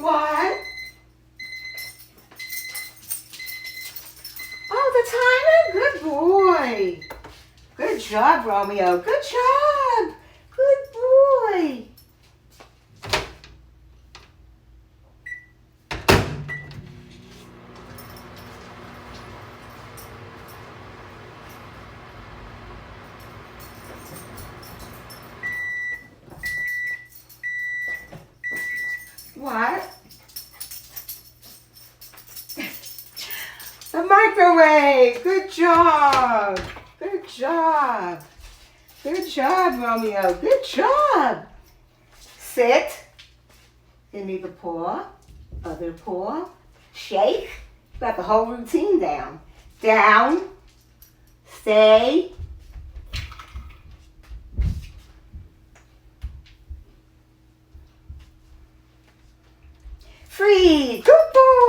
One. Oh, the timer? Good boy. Good job, Romeo. Good job. Good boy. What? The microwave. Good job. Good job. Good job, Romeo. Good job. Sit. Give me the paw. Other paw. Shake. Got the whole routine down. Down. Stay. Freeze. Good boy.